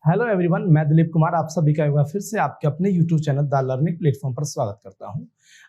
Hello everyone, मैं दिलीप कुमार आप सभी का एक बार फिर से आपके अपने YouTube channel the learning platform पर स्वागत करता हूं।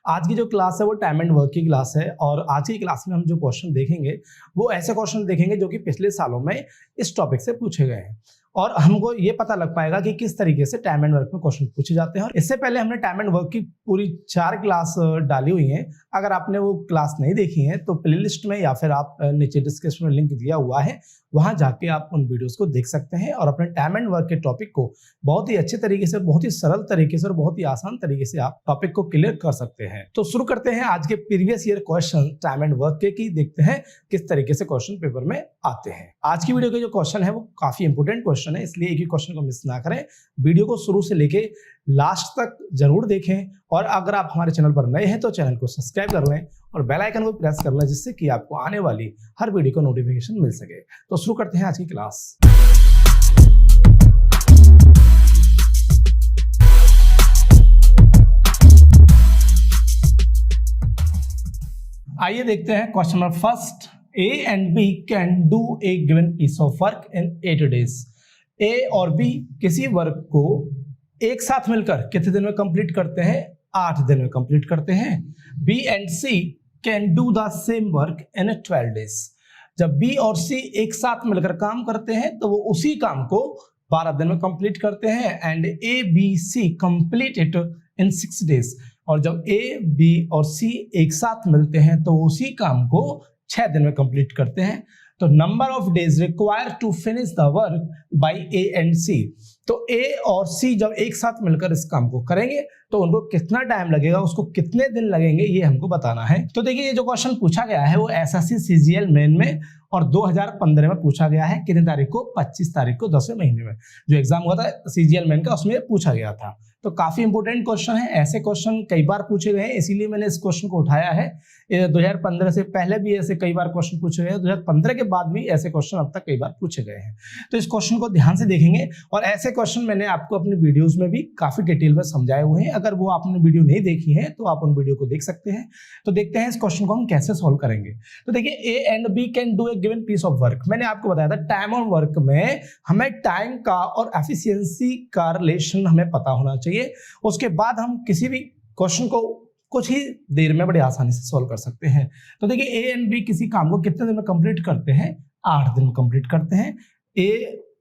आज की जो क्लास है वो टाइम एंड वर्क की क्लास है और आज की क्लास में हम जो क्वेश्चन देखेंगे वो ऐसे क्वेश्चन देखेंगे जो कि पिछले सालों में इस टॉपिक से पूछे गए हैं और हमको ये पता लग पाएगा कि किस तरीके से टाइम एंड वर्क में क्वेश्चन पूछे जाते हैं। और इससे पहले हमने टाइम एंड वर्क की पूरी 4 क्लास डाली हुई हैं। अगर आपने वो क्लास नहीं देखी है तो प्लेलिस्ट में या फिर आप नीचे डिस्क्रिप्शन में लिंक दिया हुआ है, वहां जाके आप उन वीडियोस को देख सकते हैं और अपने टाइम एंड वर्क के टॉपिक को बहुत ही अच्छे तरीके से, बहुत ही सरल तरीके से और बहुत ही आसान तरीके से आप टॉपिक को क्लियर कर सकते हैं। तो शुरू करते हैं आज के previous year question time and work के, की देखते हैं किस तरीके से क्वेश्चन पेपर में आते हैं। आज की वीडियो के जो क्वेश्चन है वो काफी इंपोर्टेंट क्वेश्चन है, इसलिए एक ही क्वेश्चन को मिस ना करें। वीडियो को शुरू से लेके लास्ट तक जरूर देखें और अगर आप हमारे चैनल पर नए हैं तो चैनल को सब्सक्राइब कर लें और बेल आइकन को प्रेस कर लें, जिससे कि आपको आने वाली हर वीडियो को नोटिफिकेशन मिल सके। तो शुरू करते हैं आज की क्लास। आइए देखते हैं question number first. A and B can do a given piece of work in 8 days। A और B किसी वर्क को एक साथ मिलकर कितने दिन में कंप्लीट करते हैं? 8 दिन में कंप्लीट करते हैं। B and C can do the same work in 12 days। जब B और C एक साथ मिलकर काम करते हैं तो वो उसी काम को 12 दिन में कंप्लीट करते हैं। And A, B, C complete it in 6 days। और जब A, B और C एक साथ मिलते हैं तो उसी काम को 6 दिन में कंप्लीट करते हैं। तो number of days required to finish the work by A and C। तो A और C जब एक साथ मिलकर इस काम को करेंगे तो उनको कितना टाइम लगेगा, उसको कितने दिन लगेंगे, ये हमको बताना है। तो देखिए, ये जो क्वेश्चन पूछा गया है वो SSC CGL मेन में और 2015 में पूछा गया है। कितनी तारीख को? 25 तारीख को 10वें महीने में जो एग्जाम हुआ था CGL मेन का, उसमें पूछा गया था। तो काफी इंपोर्टेंट क्वेश्चन है। ऐसे क्वेश्चन कई बार पूछे गए हैं, इसीलिए मैंने इस क्वेश्चन को उठाया है। 2015 से पहले भी ऐसे कई बार क्वेश्चन पूछे गए हैं, 2015 के बाद भी ऐसे क्वेश्चन अब तक कई बार पूछे गए हैं। तो इस क्वेश्चन को ध्यान से देखेंगे और ऐसे क्वेश्चन मैंने आपको अपनी वीडियोस में भी काफी डिटेल में समझाए हुए हैं। अगर वो आपने वीडियो नहीं देखी है तो आप उन वीडियो को देख सकते हैं। तो देखते हैं इस क्वेश्चन को हम कैसे सॉल्व करेंगे। तो देखिए, A and B can do a given piece of work. मैंने आपको बताया था टाइम ऑन वर्क में हमें टाइम का और एफिशिएंसी का रिलेशन हमें पता होना चाहिए। उसके बाद हम किसी भी क्वेश्चन को कुछ ही देर में बड़े आसानी से सॉल्व कर सकते हैं। तो देखिए, A एंड B किसी काम को कितने दिन में कंप्लीट करते हैं? 8 दिन में कंप्लीट करते हैं। A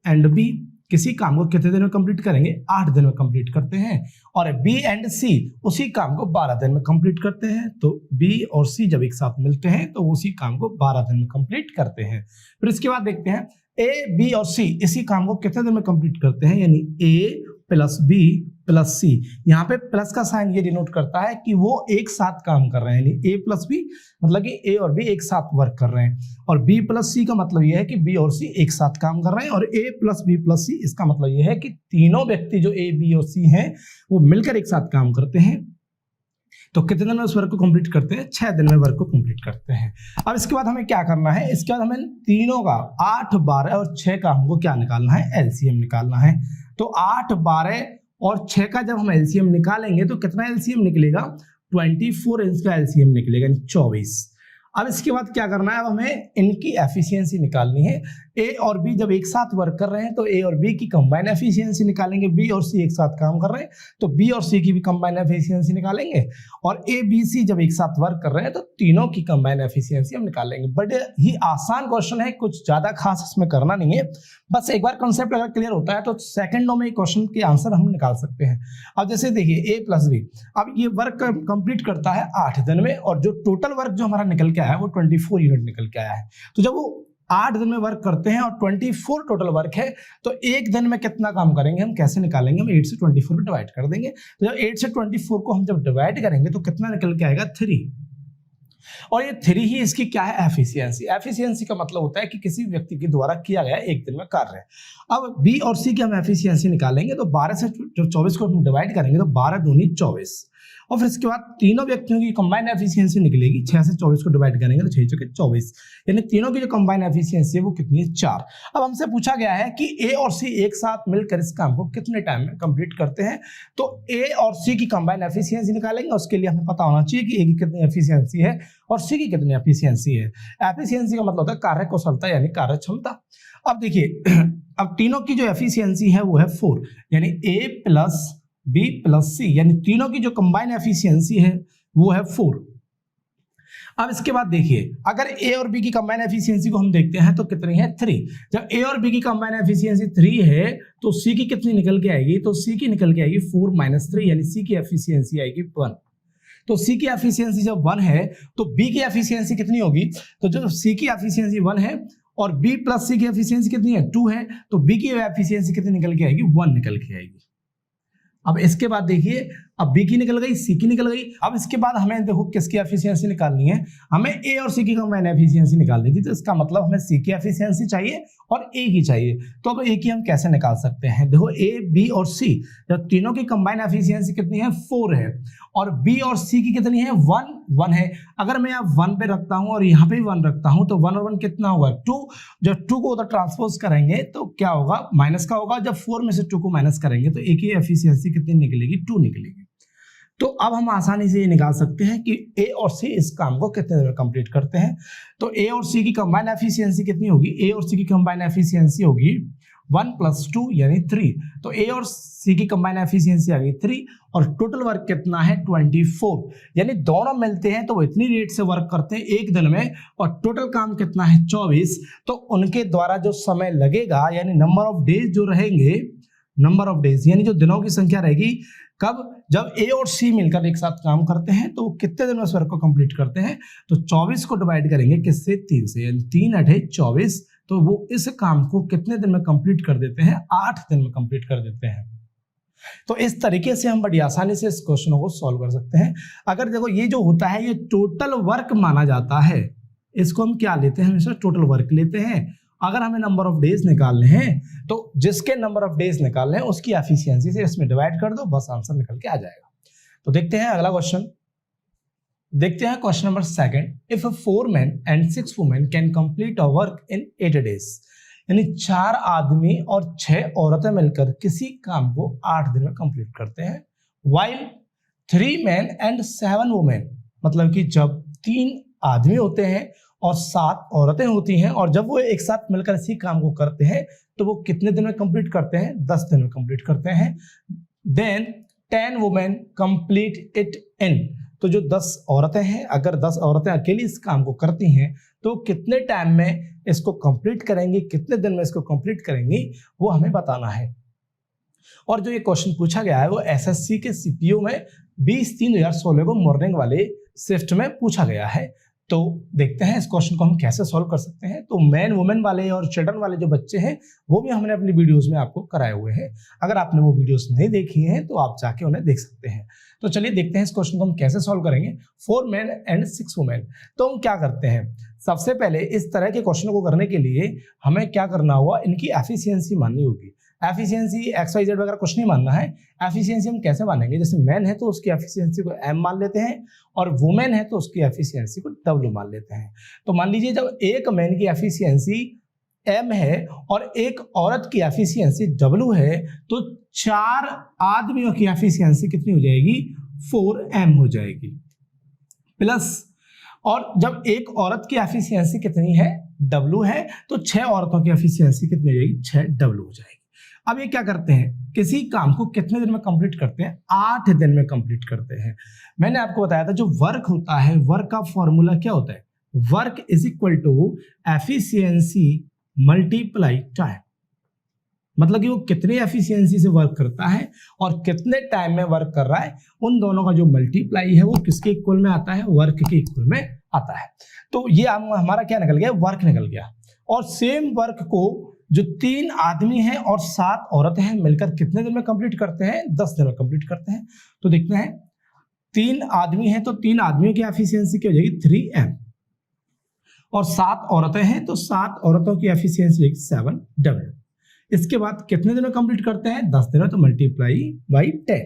एंड B किसी काम को कितने दिन में कंप्लीट करेंगे? 8 दिन में कंप्लीट करते हैं। और B एंड C उसी काम को 12 दिन में कंप्लीट करते हैं। तो B और C जब एक साथ मिलते हैं तो उसी काम को 12 दिन में कंप्लीट करते हैं। फिर इसके बाद देखते हैं A, B और C इसी काम को कितने दिन में कंप्लीट करते हैं, यानी A plus B plus C। यहाँ पे प्लस का साइन ये डिनोट करता है कि वो एक साथ काम कर रहे हैं, यानी A प्लस B मतलब कि A और B एक साथ वर्क कर रहे हैं। और B प्लस C का मतलब ये है कि B और C एक साथ काम कर रहे हैं। और A plus B plus C इसका मतलब ये है कि तीनों व्यक्ति जो A, B और C हैं वो मिलकर एक साथ काम करते हैं। तो कितने दिन में उस वर्क को कंप्लीट करते हैं? 6 दिन में वर्क को कंप्लीट करते हैं। अब इसके बाद हमें क्या करना है? इसके बाद हमें तीनों का 8, 12 और 6 का हमको क्या निकालना है? LCM निकालना है। तो 8, 12 और 6 का जब हम LCM निकालेंगे तो कितना LCM निकलेगा? 24 इंच का LCM निकलेगा, यानी 24। अब इसके बाद क्या करना है? अब हमें इनकी एफिशिएंसी निकालनी है। A और B जब एक साथ वर्क कर रहे हैं तो A और B की कंबाइन एफिशिएंसी निकालेंगे। B और C एक साथ काम कर रहे हैं तो B और C की भी कंबाइन एफिशिएंसी निकालेंगे। और A, B, C जब एक साथ वर्क कर रहे हैं तो तीनों की कंबाइन एफिशिएंसी हम निकालेंगे। बड़े ही आसान क्वेश्चन है, कुछ ज्यादा खास इसमें करना नहीं है। बस एक बार कंसेप्ट अगर क्लियर होता है तो सेकंडों में क्वेश्चन के आंसर हम निकाल सकते हैं। अब जैसे देखिए, A प्लस B, अब ये वर्क कंप्लीट करता है 8 दिन में और जो टोटल वर्क जो हमारा निकल के आया है वो 24 यूनिट निकल के आया है। तो जब वो 8 दिन में वर्क करते हैं और 24 टोटल वर्क है तो एक दिन में कितना काम करेंगे हम कैसे निकालेंगे? हम 8 से 24 में डिवाइड कर देंगे। तो जब 8 से 24 को हम जब डिवाइड करेंगे तो कितना निकल के आएगा? 3। और ये 3 ही इसकी क्या है? एफिशिएंसी। एफिशिएंसी का मतलब होता है कि किसी व्यक्ति के द्वारा किया गया एक दिन में कार्य। अब B और C की हम एफिशिएंसी निकालेंगे तो 12 से जब 24 को हम डिवाइड करेंगे तो 12 दूनी 24। और फिर इसके बाद तीनों व्यक्तियों की कंबाइंड एफिशिएंसी निकलेगी। 6 से 24 को डिवाइड करेंगे तो 6 चौके 24, यानी तीनों की जो कंबाइंड एफिशिएंसी है वो कितनी है? 4। अब हमसे पूछा गया है कि A और C एक साथ मिलकर इस काम को कितने टाइम में कंप्लीट करते हैं। तो A और C की कंबाइंड एफिशिएंसी निकालेंगे। उसके लिए हमें पता होना चाहिए कि A की कितनी एफिशिएंसी है और C की कितनी एफिशिएंसी है। एफिशिएंसी का मतलब होता है कार्य कुशलता, यानी कार्य क्षमता। अब देखिए अब तीनों की जो एफिशिएंसी है वो है 4, यानी A plus B plus C, यानी तीनों की जो कंबाइन एफिशिएंसी है वो है 4। अब इसके बाद देखिए, अगर A और B की कंबाइन एफिशिएंसी को हम देखते हैं तो कितनी है 3। जब A और B की कंबाइन एफिशिएंसी 3 है तो C की कितनी निकल के आएगी, तो C की निकल के आएगी 4 माइनस 3, यानी C की एफिशिएंसी आएगी 1। तो C की एफिशिएंसी जब 1 है तो B की एफिशिएंसी कितनी होगी, तो जो C की एफिशिएंसी 1 है और B प्लस C की एफिशिएंसी कितनी है 2 है, तो B की एफिशिएंसी कितनी निकल के आएगी 1 निकल के आएगी। अब इसके बाद देखिए, अब B की निकल गई, C की निकल गई। अब इसके बाद हमें देखो किसकी एफिशिएंसी निकालनी है, हमें A और C की कंबाइन एफिशिएंसी निकालनी थी, तो इसका मतलब हमें C की एफिशिएंसी चाहिए और A की चाहिए। तो अब A की हम कैसे निकाल सकते हैं, देखो A, B और C जब तीनों की कंबाइन एफिशिएंसी कितनी है 4 है और B और C की कितनी है 1 है। अगर मैं यहाँ 1 पे रखता हूँ और यहाँ पे भी 1 रखता हूँ तो 1 और 1 कितना होगा 2। जब 2 को उधर ट्रांसपोज करेंगे तो क्या होगा, माइनस का होगा। जब 4 में से 2 को माइनस करेंगे तो A की एफिशिएंसी कितनी निकलेगी 2 निकलेगी। तो अब हम आसानी से ये निकाल सकते हैं कि A और C इस काम को कितने देर में कंप्लीट करते हैं। तो A और C की कंबाइन एफिशिएंसी कितनी होगी, A और C की कंबाइन एफिशिएंसी होगी 1 + 2 यानी 3। तो A और C की कंबाइन एफिशिएंसी आ गई 3 और टोटल वर्क कितना है 24, यानी दोनों मिलते हैं तो वो इतनी रेट से वर्क करते हैं एक दिन में और टोटल काम कितना है 24। तो उनके द्वारा जो समय लगेगा यानी नंबर ऑफ डेज जो रहेंगे, नंबर ऑफ डेज यानी जो दिनों की संख्या रहेगी, कब, जब A और C मिलकर एक साथ काम करते हैं तो वो कितने दिन में इस वर्क को कंप्लीट करते हैं, तो 24 को डिवाइड करेंगे किससे 3 से, यानी 3 × 8 = 24। तो वो इस काम को कितने दिन में कंप्लीट कर देते हैं, 8 दिन में कंप्लीट कर देते हैं। तो इस तरीके से हम बड़ी आसानी से इस क्वेश्चन को सॉल्व कर सकते हैं। अगर देखो ये जो होता है ये टोटल वर्क माना जाता है, इसको हम क्या लेते हैं, हमेशा टोटल वर्क लेते हैं। अगर हमें नंबर ऑफ डेज निकालने हैं तो जिसके नंबर ऑफ डेज निकालने हैं उसकी एफिशिएंसी से इसमें डिवाइड कर दो, बस आंसर निकल के आ जाएगा। तो देखते हैं अगला क्वेश्चन। देखते हैं question number 2। If 4 men and 6 women can complete a work in 8 days, यानी 4 आदमी और 6 औरतें मिलकर किसी काम को 8 दिन में कंप्लीट करते हैं, while 3 men and 7 women, मतलब कि जब 3 आदमी होते हैं और 7 औरतें होती हैं और जब वो एक साथ मिलकर इसी काम को करते हैं तो वो कितने दिन में कंप्लीट करते हैं, 10 दिन में कंप्लीट करते हैं। Then 10 women complete it in, तो जो 10 औरतें हैं, अगर 10 औरतें अकेली इस काम को करती हैं तो कितने टाइम में इसको कंप्लीट करेंगी, कितने दिन में इसको कंप्लीट करेंगी, वो हमें बताना है। और जो ये क्वेश्चन पूछा गया है वो एसएससी के सीपीओ में 20/3/2016 को मॉर्निंग वाले शिफ्ट में पूछा गया है। तो देखते हैं इस क्वेश्चन को हम कैसे सॉल्व कर सकते हैं। तो मैन वुमेन वाले और चिल्ड्रन वाले जो बच्चे हैं वो भी हमने अपनी वीडियोस में आपको कराए हुए हैं। अगर आपने वो वीडियोस नहीं देखी हैं तो आप जाके उन्हें देख सकते हैं। तो चलिए देखते हैं इस क्वेश्चन को हम कैसे सॉल्व करेंगे। 4 men and 6 women, तो हम क्या करते हैं, सबसे पहले इस तरह के क्वेश्चन को करने के लिए हमें क्या करना होगा, इनकी एफिशिएंसी माननी होगी। एफिशिएंसी XYZ वगैरह कुछ नहीं मानना है। एफिशिएंसी हम कैसे मानेंगे, जैसे मैन है तो उसकी एफिशिएंसी को M मान लेते हैं और वुमेन है तो उसकी एफिशिएंसी को W मान लेते हैं। तो मान लीजिए जब एक मैन की एफिशिएंसी M है और एक औरत की एफिशिएंसी W है तो 4 आदमियों की एफिशिएंसी कितनी हो जाएगी, 4M हो जाएगी प्लस, और जब एक औरत की एफिशिएंसी कितनी है, W है, तो 6 औरतों की एफिशिएंसी कितनी हो जाएगी, 6W हो जाएगी। अब ये क्या करते हैं, किसी काम को कितने दिन में कंप्लीट करते हैं, 8 दिन में कंप्लीट करते हैं। मैंने आपको बताया था जो वर्क होता है, वर्क का फॉर्मूला क्या होता है, work is equal to efficiency multiply time, मतलब कि वो कितनी एफिशिएंसी से वर्क करता है और कितने टाइम में वर्क कर रहा है, उन दोनों का जो मल्टीप्लाई है वो किसके इक्वल में आता है, वर्क के इक्वल में आता है। तो ये हमारा क्या निकल गया, वर्क निकल गया। और सेम वर्क को जो 3 आदमी हैं और 7 औरतें हैं मिलकर कितने दिन में कंप्लीट करते हैं, 10 दिन में कंप्लीट करते हैं। तो देखते हैं 3 आदमी हैं तो 3 आदमियों की एफिशिएंसी क्या हो जाएगी, 3M, और 7 औरतें हैं तो 7 औरतों की एफिशिएंसी हो जाएगी 7W। इसके बाद कितने दिन में कंप्लीट करते हैं, 10 दिन में, तो मल्टीप्लाई बाई 10।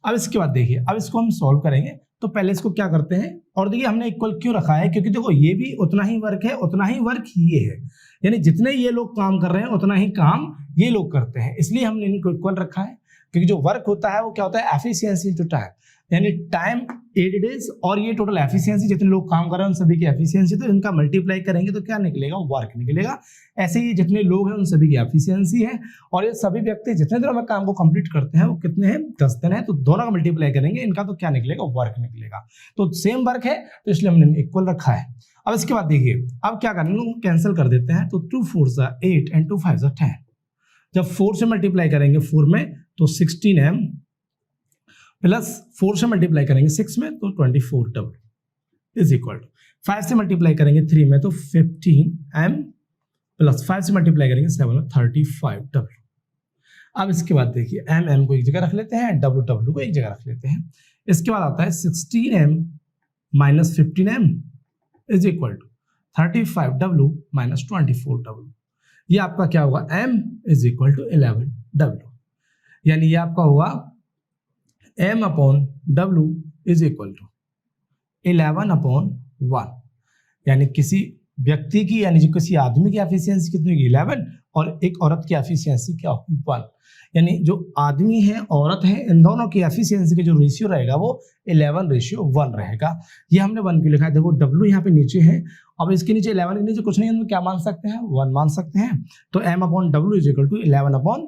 अब इसके बाद देखिए, अब इसको हम सॉल्व करेंगे। तो पहले इसको क्या करते हैं, और देखिए हमने इक्वल क्यों रखा है, क्योंकि देखो ये भी उतना ही वर्क है, उतना ही वर्क ये है, यानी जितने ये लोग काम कर रहे हैं उतना ही काम ये लोग करते हैं, इसलिए हमने इनको इक्वल रखा है। क्योंकि जो वर्क होता है वो क्या होता है, एफिशिएंसी इनटू टाइम। यानी टाइम 8 डेज, और ये टोटल एफिशिएंसी जितने लोग काम कर रहे हैं उन सभी की एफिशिएंसी, तो इनका मल्टीप्लाई करेंगे तो क्या निकलेगा, वर्क निकलेगा। ऐसे ही जितने लोग हैं उन सभी की एफिशिएंसी है, और ये सभी व्यक्ति जितने दिनों में काम को कंप्लीट करते हैं वो कितने हैं, 10 दिन है, तो दोनों का मल्टीप्लाई करेंगे इनका, तो क्या निकलेगा, वर्क निकलेगा। तो सेम वर्क है तो इसलिए हमने इक्वल रखा है। अब इसके बाद देखिए, अब क्या करना है, कैंसिल कर देते हैं, तो 2 4 8 एंड 2 5 10। जब 4 से मल्टीप्लाई करेंगे 4 में तो 16m प्लस 4 से मल्टीप्लाई करेंगे 6 में तो 24w इज इक्वल टू 5 से मल्टीप्लाई करेंगे 3 में तो 15m प्लस 5 से मल्टीप्लाई करेंगे 7 में 35w। अब इसके बाद देखिए, m को एक जगह रख लेते हैं, w को एक जगह रख लेते हैं। इसके बाद आता है 16m minus 15m is equal to 35w minus 24w। ये आपका क्या होगा, m is equal to 11w, यानी ये आपका होगा m upon w is equal to 11/1, यानी किसी व्यक्ति की यानी जो किसी आदमी की एफिशिएंसी कितनी होगी, 11, और एक औरत की एफिशिएंसी क्या होगी, 1। यानी जो आदमी है औरत है इन दोनों की एफिशिएंसी का जो रेशियो रहेगा वो 11:1 रहेगा। ये हमने 1 क्यों लिखा है, देखो w यहाँ पे नीचे है, अब इसके नीचे 11 के नीचे कुछ नहीं है तो क्या मान सकते हैं, 1 मान सकते हैं। तो m upon w is equal to 11/1,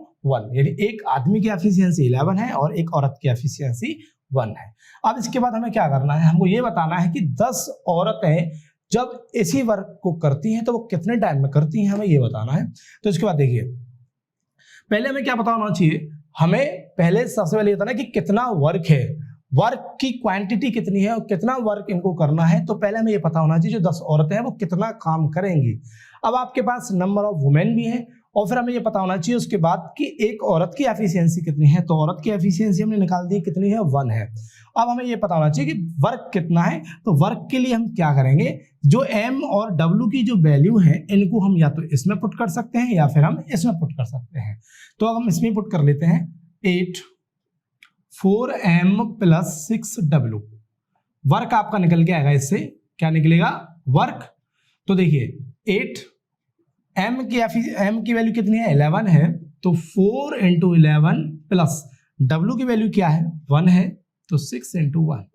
यानी एक आदमी की एफिशिएंसी 11 है और एक औरत की एफिशिएंसी 1 है। अब इसके बाद हमें क्या करना है, हमको ये बताना है कि 10 औरतें जब इसी वर्क को करती हैं तो वो कितने टाइम में करती हैं, हमें ये बताना है। तो इसके बाद देखिए, पहले हमें क्या पता होना चाहिए, हमें पहले सबसे पहले ये बताना है कि कितना वर्क है, वर्क की क्वांटिटी कितनी है और कितना वर्क इनको करना है। तो पहले हमें ये पता होना चाहिए जो 10 औरतें हैं वो कितना काम करेंगी। अब आपके पास नंबर ऑफ वुमेन भी है, और फिर हमें ये पता होना चाहिए उसके बाद कि एक औरत की एफिशिएंसी कितनी है। तो औरत की एफिशिएंसी हमने निकाल दी, कितनी है, 1 है। अब हमें ये पता होना चाहिए कि वर्क कितना है, तो वर्क के लिए हम क्या करेंगे, जो m और w की जो वैल्यू है इनको हम या तो इसमें पुट कर सकते हैं या फिर हम इसमें पुट कर सकते हैं। तो अब हम इसमें पुट कर लेते हैं 8 4m प्लस 6w, वर्क आपका निकल के आएगा, इससे क्या निकलेगा, वर्क। तो देखिए 8 m की वैल्यू कितनी है, 11 है, तो 4 × 11 प्लस w की वैल्यू क्या है, 1 है, तो 6 × 1,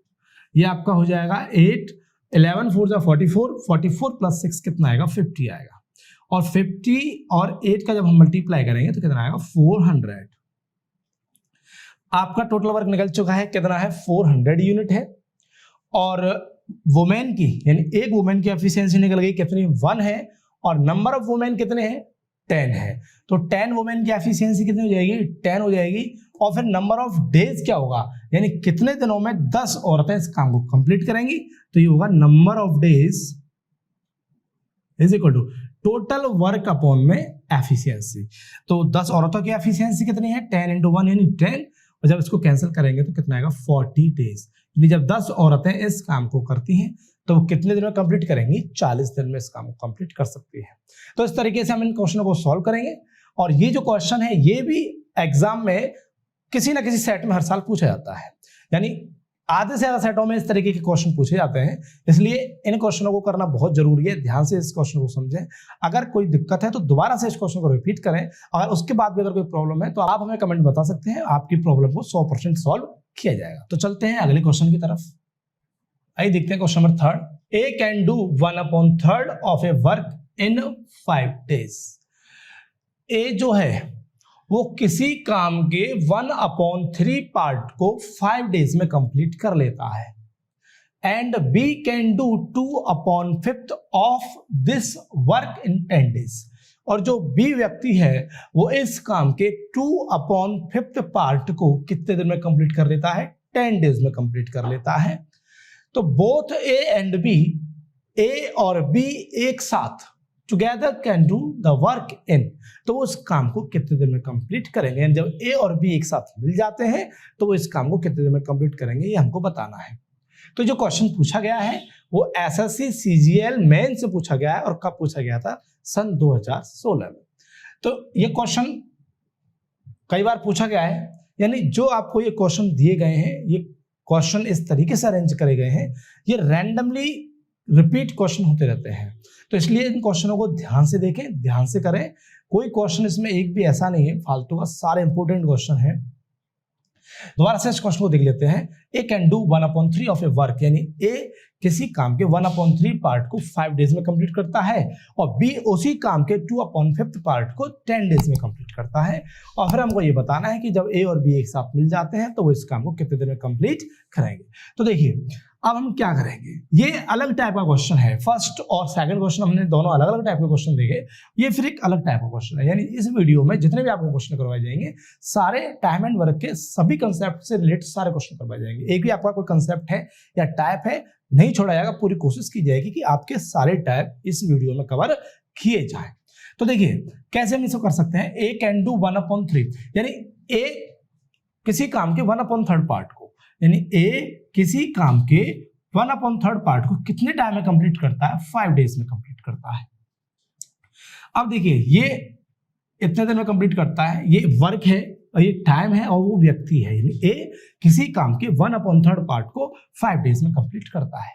ये आपका हो जाएगा 8, 11 4 जा 44, 44 प्लस 6 कितना आएगा, 50 आएगा। और 50 और 8 का जब हम मल्टीप्लाई करेंगे तो कितना आएगा, 400। आपका टोटल वर्क निकल चुका है, कितना है, 400 यूनिट है। और वुमेन की यानी एक वुमेन की एफिशिएंसी निकल गई कितनी, 1 है, और नंबर ऑफ वुमेन कितने हैं, 10 है। तो 10 वुमेन की एफिशिएंसी कितनी हो जाएगी, 10 हो जाएगी। और फिर नंबर ऑफ डेज क्या होगा, यानी कितने दिनों में 10 औरतें इस काम को कंप्लीट करेंगी। तो ये होगा number of days is equal to total work upon में एफिशिएंसी। तो 10 औरतों की एफिशिएंसी कितनी है, 10 × 1 यानी 10, और जब इसको कैंसिल करेंगे तो कितना आएगा, 40 डेज। यानी जब 10 औरतें इस काम को करती हैं तो वो कितने दिन में कंप्लीट करेंगी, 40 दिन में इस काम को कंप्लीट कर सकती है। तो इस तरीके से हम इन क्वेश्चनों को सॉल्व करेंगे। और ये जो क्वेश्चन है ये भी एग्जाम में किसी ना किसी सेट में हर साल पूछा जाता है, यानी आधे से ज्यादा सेटों में इस तरीके के क्वेश्चन पूछे जाते हैं। इसलिए इन क्वेश्चनों को करना बहुत जरूरी है, ध्यान से इस क्वेश्चन को समझें। अगर कोई दिक्कत है तो दोबारा से इस क्वेश्चन को रिपीट करें। अगर उसके बाद भी अगर कोई प्रॉब्लम है तो आप हमें कमेंट बता सकते हैं, आपकी प्रॉब्लम को 100% सॉल्व किया जाएगा। तो चलते हैं अगले क्वेश्चन की तरफ। आइए देखते हैं question number 3। A can do 1/3 of a work in 5 days। A जो है वो किसी काम के 1/3 पार्ट को 5 डेज में कंप्लीट कर लेता है। And B can do 2/5 of this work in 10 days। और जो B व्यक्ति है वो इस काम के 2/5 पार्ट को कितने दिन में कंप्लीट कर लेता है, 10 डेज में कंप्लीट कर लेता है। तो both A and B, A और B एक साथ together can do the work in, तो वो उस काम को कितने दिन में कंप्लीट करेंगे। जब A और B एक साथ मिल जाते हैं तो वो इस काम को कितने दिन में कंप्लीट करेंगे, ये हमको बताना है। तो जो क्वेश्चन पूछा गया है वो SSC CGL मेन से पूछा गया है, और कब पूछा गया था, सन 2016 में। तो ये क्वेश्चन कई बार पूछा गया है, यानी जो आपको ये क्वेश्चन दिए गए हैं, ये क्वेश्चन इस तरीके से अरेंज करे गए हैं, ये रैंडमली रिपीट क्वेश्चन होते रहते हैं। तो इसलिए इन क्वेश्चनों को ध्यान से देखें, ध्यान से करें। कोई क्वेश्चन इसमें एक भी ऐसा नहीं है फालतू का, सारे इंपॉर्टेंट क्वेश्चन हैं। दोबारा से इस क्वेश्चन को देख लेते हैं A can do 1/3 of a work, यानी ए किसी काम के 1/3 पार्ट को 5 डेज में कंप्लीट करता है और बी उसी काम के 2/5 पार्ट को 10 डेज में कंप्लीट करता है। और फिर हमको ये बताना है कि जब ए और बी एक साथ मिल जाते हैं तो वो इस काम को कितने दिन में कंप्लीट करेंगे। तो देखिए अब हम क्या करेंगे, ये अलग टाइप का क्वेश्चन है। फर्स्ट और सेकंड क्वेश्चन हमने दोनों अलग अलग टाइप के क्वेश्चन देखे, ये फिर एक अलग टाइप का क्वेश्चन है। यानी इस वीडियो में जितने भी आपको क्वेश्चन करवाए जाएंगे सारे टाइम एंड वर्क के सभी कंसेप्ट से रिलेटेड सारे क्वेश्चन करवाए जाएंगे। एक भी आपका कोई कंसेप्ट है या टाइप है नहीं छोड़ा जाएगा, पूरी कोशिश की जाएगी कि आपके सारे टाइप इस वीडियो में कवर किए जाए। तो देखिए कैसे हम इसको कर सकते हैं, ए कैन डू 1/3, यानी ए किसी काम के 1/3 पार्ट को, यानी ए किसी काम के 1/3 पार्ट को कितने टाइम में कंप्लीट करता है, 5 डेज में कंप्लीट करता है। अब देखिए ये इतने दिन में कंप्लीट करता है, ये वर्क है और ये टाइम है और वो व्यक्ति है, यानी ए किसी काम के 1/3 पार्ट को 5 डेज में कंप्लीट करता है।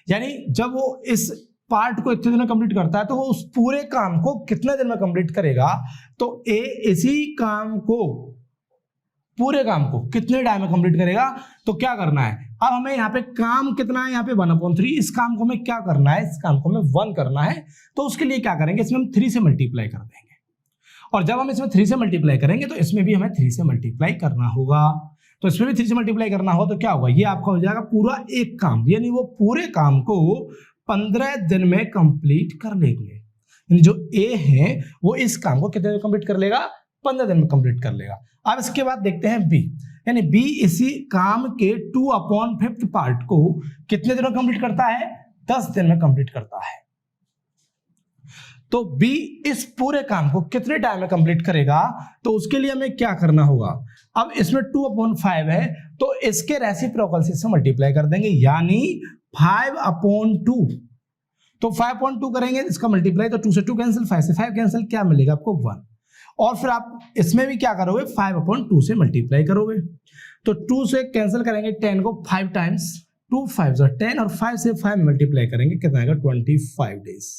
यानी जब वो इस पार्ट को इतने दिन में कंप्लीट करता है तो वो उस पूरे काम को कितने दिन में कंप्लीट करेगा, तो ए इसी काम को, पूरे काम को कितने टाइम में कंप्लीट करेगा। तो क्या करना है, अब हमें यहाँ पे काम कितना है, यहाँ पे 1/3, इस काम को हमें क्या करना है, इस काम को हमें 1 करना है। तो उसके लिए क्या करेंगे, इसमें हम 3 से मल्टीप्लाई कर देंगे और जब हम इसमें 3 से मल्टीप्लाई करेंगे तो इसमें भी हमें 3 से मल्टीप्लाई करना होगा। तो इसमें भी 3 से मल्टीप्लाई करना होगा तो क्या होगा, ये आपका हो जाएगा पूरा एक काम, यानी वो पूरे काम को 15 दिन में कंप्लीट कर लेंगे। यानी जो ए है वो इस काम को कितने दिन में कंप्लीट कर लेगा, 15 दिन में कंप्लीट कर लेगा। अब इसके बाद देखते हैं बी, यानी बी इसी काम के 2/5 पार्ट को कितने दिन में कंप्लीट करता है, 10 दिन में कंप्लीट करता है। तो बी इस पूरे काम को कितने टाइम में कंप्लीट करेगा, तो उसके लिए हमें क्या करना होगा, अब इसमें 2/5 है तो इसके रेसिप्रोकल से मल्टीप्लाई कर देंगे, यानी 5/2। तो 5/2 करेंगे इसका मल्टीप्लाई, तो 2 से 2 कैंसिल, 5 से 5 कैंसिल, क्या मिलेगा आपको 1। और फिर आप इसमें भी क्या करोगे, 5/2 से मल्टीप्लाई करोगे। तो 2 से कैंसिल करेंगे 10 को 5 टाइम्स, 2 5 10 और 5 से 5 मल्टीप्लाई करेंगे, कितना आएगा 25 डेज।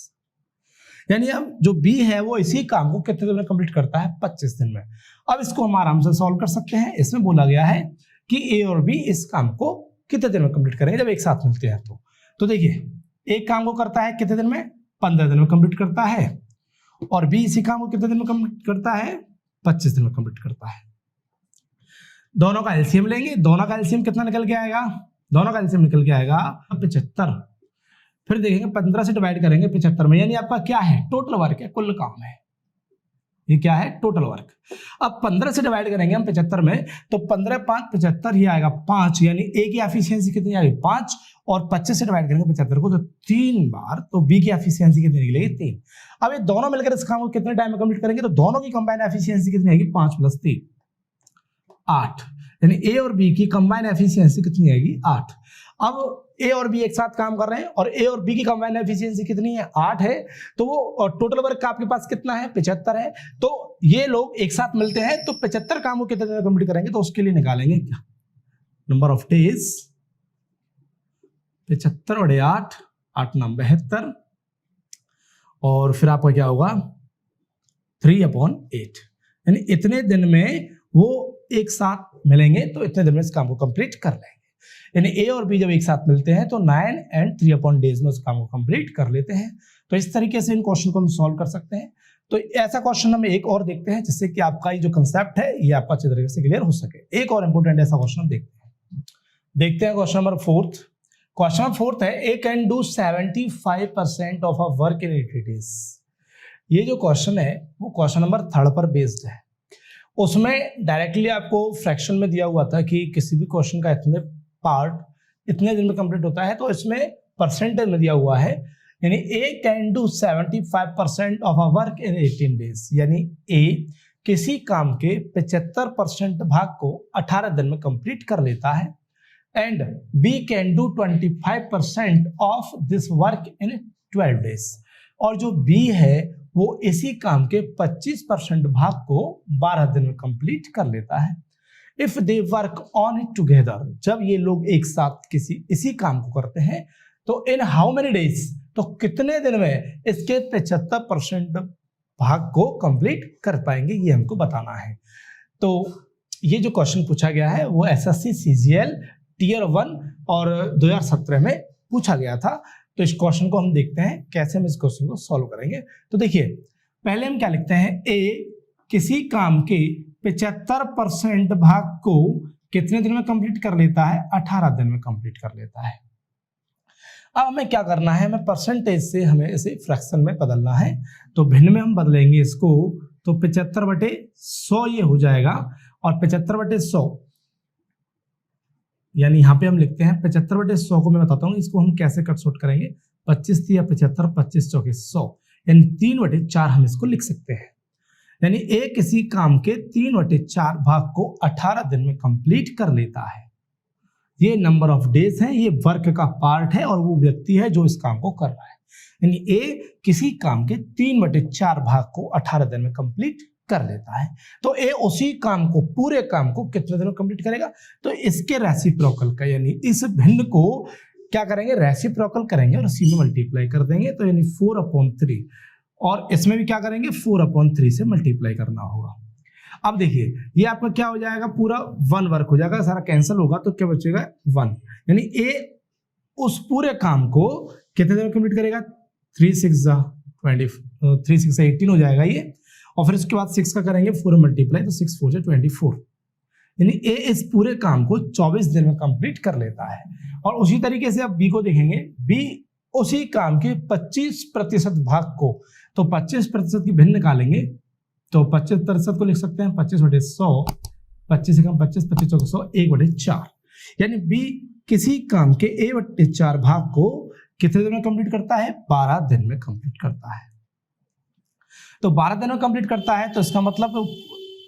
यानी अब जो बी है वो इसी काम को कितने दिन में कंप्लीट करता है, 25 दिन में। अब इसको हम आराम से सॉल्व कर सकते हैं। इसमें बोला गया है कि ए और बी इस काम को कितने दिन में कंप्लीट करेंगे जब एक साथ मिलते हैं। तो देखिए एक काम को करता है कितने दिन में, 15 दिन में कंप्लीट करता है, और बी इसी काम को कितने दिन में कंप्लीट करता है, 25 दिन में कंप्लीट करता है। दोनों का एलसीएम लेंगे, दोनों का एलसीएम कितना निकल के आएगा, दोनों का एलसीएम निकल के आएगा 75। फिर देखेंगे 15 से डिवाइड करेंगे 75 में, यानी आपका क्या है, टोटल वर्क है, कुल काम है, ये क्या है, टोटल वर्क। अब 15 से डिवाइड करेंगे हम 75 में, तो 15 5 75, ये आएगा 5, यानी ए की एफिशिएंसी कितनी आएगी 5, और 25 से डिवाइड करेंगे 75 को तो 3 बार, तो बी की एफिशिएंसी कितनी निकलेगी 3। अब ये दोनों मिलकर इस काम को कितने टाइम में कंप्लीट करेंगे, तो दोनों की कंबाइन एफिशिएंसी कितनी आएगी, 5 + 3 8, यानी ए और बी की कंबाइन एफिशिएंसी कितनी आएगी 8। अब ए और बी एक साथ काम कर रहे हैं और ए और बी की कंबाइन एफिशिएंसी कितनी है, 8 है, तो वो टोटल वर्क आपके पास कितना है, 75 है। तो ये लोग एक साथ मिलते हैं तो 75 काम को कितने दिन में कंप्लीट करेंगे, तो उसके लिए निकालेंगे क्या, नंबर ऑफ डेज, 75 × 8, 8 × 9 72, और फिर आपका क्या होगा 3/8, यानी इतने दिन में वो एक साथ मिलेंगे तो इतने दिन में इस काम को कंप्लीट कर लेंगे। यानी ए और बी जब एक साथ मिलते हैं तो 9 और 3 डेज में उस काम को कंप्लीट कर लेते हैं। तो इस तरीके से इन क्वेश्चन को हम सॉल्व कर सकते हैं। तो ऐसा क्वेश्चन हम एक और देखते हैं जिससे कि आपका ये जो कंसेप्ट है ये आपका अच्छी तरीके से क्लियर हो सके। एक और इंपोर्टेंट ऐसा क्वेश्चन हम देखते हैं क्वेश्चन नंबर 4। क्वेश्चन नंबर 4 है, A can do 75% of a work in 80 days. ये जो क्वेश्चन है वो क्वेश्चन नंबर 3 पर बेस्ड है। उसमें डायरेक्टली आपको फ्रैक्शन में दिया हुआ था कि किसी भी क्वेश्चन का इतने पार्ट इतने दिन में कंप्लीट होता है, तो इसमें परसेंटेज में दिया हुआ है, यानी A can do 75% of a work in 18 days, यानी ए किसी काम के 75% भाग को 18 दिन में कंप्लीट कर लेता है, and B can do 25% of this work in 12 days, और जो बी है वो इसी काम के 25% भाग को 12 दिन में कंप्लीट कर लेता है। If they work on it together, जब ये लोग एक साथ इसी काम को करते हैं, तो इन हाउ मेनी डेज, तो कितने दिन में इसके 75% भाग को कंप्लीट कर पाएंगे, ये हमको बताना है। तो ये जो क्वेश्चन पूछा गया है वो एसएससी सीजीएल टीयर 1 और 2017 में पूछा गया था। तो इस क्वेश्चन को हम देखते हैं कैसे हम इस क्वेश्चन को सॉल्व करेंगे। तो देखिए पहले हम क्या लिखते हैं, ए किसी काम के 75% भाग को कितने दिन में कंप्लीट कर लेता है, 18 दिन में कंप्लीट कर लेता है। अब हमें क्या करना है, हमें परसेंटेज से हमें इसे फ्रैक्शन में बदलना है। तो भिन्न में हम बदलेंगे इसको, तो 75/100 ये हो जाएगा, और 75/100 यानी यहाँ पे हम लिखते हैं 75/100 को मैं बताता हूँ इसको हम कैसे कट शॉर्ट करेंगे। 25 या 75, 25 चौके 100, यानी 3/4 हम इसको लिख सकते हैं। यानी ए किसी काम के 3/4 भाग को 18 दिन में कंप्लीट कर लेता है। ये नंबर ऑफ डेज है, ये वर्क का पार्ट है और वो व्यक्ति है जो इस काम को कर रहा है। यानी ए किसी काम के 3/4 भाग को 18 दिन में कंप्लीट कर लेता है। तो ए उसी काम को, पूरे काम को कितने दिन में कंप्लीट करेगा, तो इसके रेसिप्रोकल का, यानी इस भिन्न को क्या करेंगे, रेसिप्रोकल करेंगे और इसी में मल्टीप्लाई कर देंगे। तो यानी 4/3, और इसमें भी क्या करेंगे, 4/3 से मल्टीप्लाई करना होगा। अब देखिए ये आपका क्या हो जाएगा, पूरा 1 वर्क हो जाएगा, सारा कैंसिल होगा तो क्या बचेगा 1। यानी ए उस पूरे काम को कितने दिन में कंप्लीट करेगा, 3 6 18 हो जाएगा ये, और फिर उसके बाद 6 का करेंगे 4 मल्टीप्लाई, तो 6 4 24। यानी ए इस पूरे काम को 24 दिन में कंप्लीट कर लेता है। और उसी तरीके से अब बी को देखेंगे, बी उसी काम के 25% भाग को, तो 25% की भिन्न निकालेंगे, तो 25% को लिख सकते हैं 25/100, 25 से कम 25, 25 चौके 100, 1/4। यानी बी किसी काम के 1/4 भाग को कितने दिन में कंप्लीट करता है, 12 दिन में कंप्लीट करता है। तो 12 दिन में कंप्लीट करता है, तो इसका मतलब